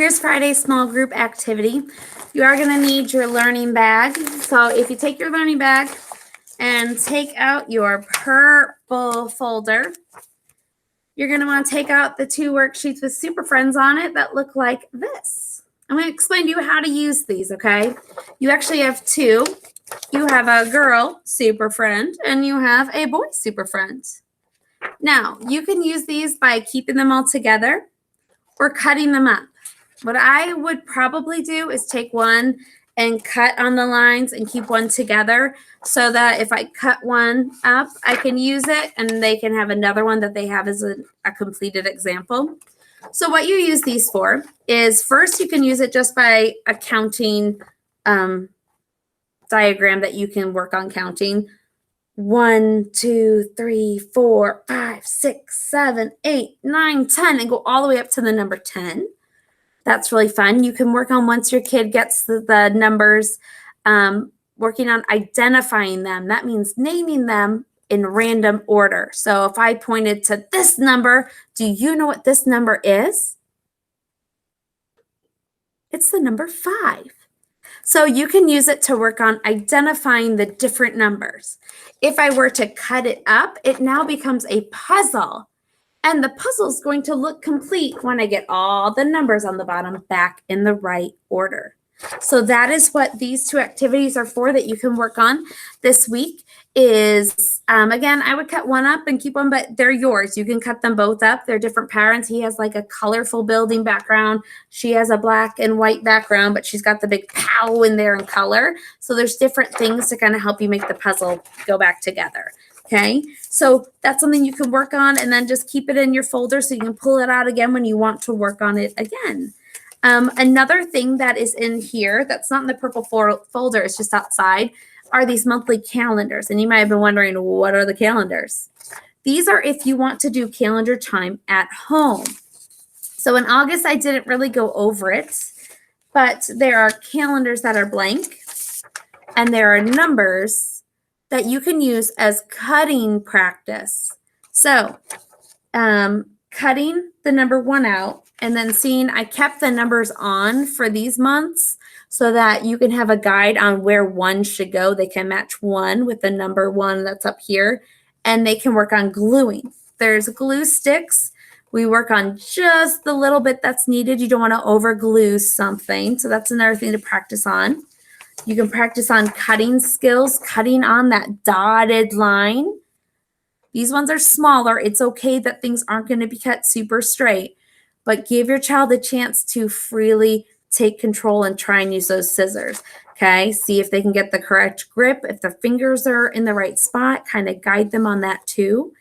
Here's Friday's small group activity. You are going to need your learning bag. So if you take your learning bag and take out your purple folder, you're going to want to take out the 2 worksheets with Super Friends on it that look like this. I'm going to explain to you how to use these, okay? You actually have 2. You have a girl super friend and you have a boy super friend. Now, you can use these by keeping them all together or cutting them up. What I would probably do is take one and cut on the lines and keep one together so that if I cut one up, I can use it and they can have another one that they have as a completed example. So what you use these for is first you can use it just by a counting diagram that you can work on counting. 1, 2, 3, 4, 5, 6, 7, 8, 9, 10, and go all the way up to the number 10. That's really fun. You can work on once your kid gets the numbers, working on identifying them. That means naming them in random order. So if I pointed to this number, do you know what this number is? It's the number 5. So you can use it to work on identifying the different numbers. If I were to cut it up, it now becomes a puzzle. And the puzzle is going to look complete when I get all the numbers on the bottom back in the right order. So that is what these 2 activities are for that you can work on this week is, again, I would cut one up and keep one, but they're yours. You can cut them both up. They're different patterns. He has like a colorful building background. She has a black and white background, but she's got the big pow in there in color. So there's different things to kind of help you make the puzzle go back together. Okay, so that's something you can work on and then just keep it in your folder so you can pull it out again when you want to work on it again. Another thing that is in here that's not in the purple folder, it's just outside, are these monthly calendars. And you might have been wondering, what are the calendars? These are if you want to do calendar time at home. So in August, I didn't really go over it, but there are calendars that are blank and there are numbers that you can use as cutting practice. So cutting the number 1 out and then seeing I kept the numbers on for these months so that you can have a guide on where 1 should go. They can match 1 with the number 1 that's up here, and they can work on gluing. There's glue sticks. We work on just the little bit that's needed. You don't want to over glue something. So that's another thing to practice on. You can practice on cutting skills, cutting on that dotted line. These ones are smaller. It's okay that things aren't going to be cut super straight, but give your child a chance to freely take control and try and use those scissors. Okay, see if they can get the correct grip. If their fingers are in the right spot, kind of guide them on that too.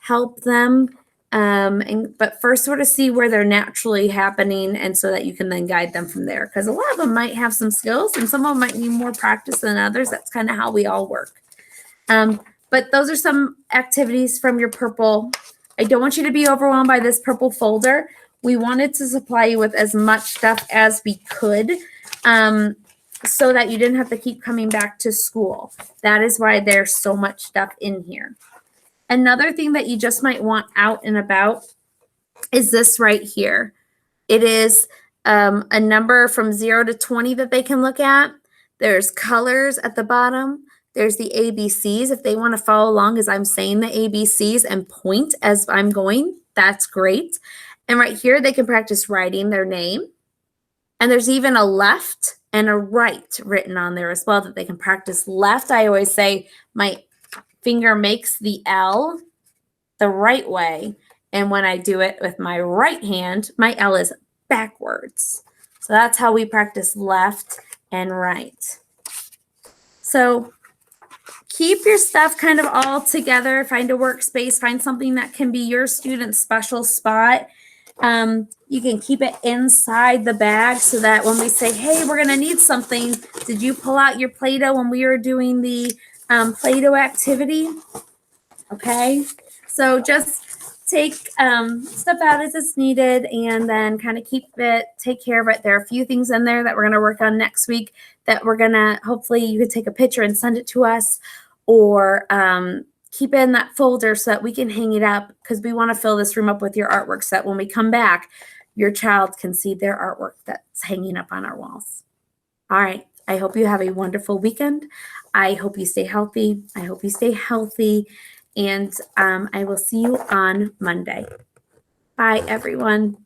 Help them. But first sort of see where they're naturally happening and so that you can then guide them from there. Because a lot of them might have some skills and some of them might need more practice than others. That's kind of how we all work. But those are some activities from your purple. I don't want you to be overwhelmed by this purple folder. We wanted to supply you with as much stuff as we could so that you didn't have to keep coming back to school. That is why there's so much stuff in here. Another thing that you just might want out and about is this right here. It is a number from 0 to 20 that they can look at. There's colors at the bottom. There's the ABCs. If they want to follow along as I'm saying the ABCs and point as I'm going, that's great. And right here, they can practice writing their name. And there's even a left and a right written on there as well that they can practice. Left, I always say my finger makes the L the right way. And when I do it with my right hand, my L is backwards. So that's how we practice left and right. So keep your stuff kind of all together. Find a workspace. Find something that can be your student's special spot. You can keep it inside the bag so that when we say, hey, we're going to need something, did you pull out your Play-Doh when we were doing the Play-Doh activity? Okay, so just take stuff out as it's needed and then kind of keep it, take care of it. There are a few things in there that we're going to work on next week that we're going to, hopefully you could take a picture and send it to us, or keep it in that folder so that we can hang it up, because we want to fill this room up with your artwork so that when we come back, your child can see their artwork that's hanging up on our walls. All right. I hope you have a wonderful weekend. I hope you stay healthy. I hope you stay healthy. And I will see you on Monday. Bye, everyone.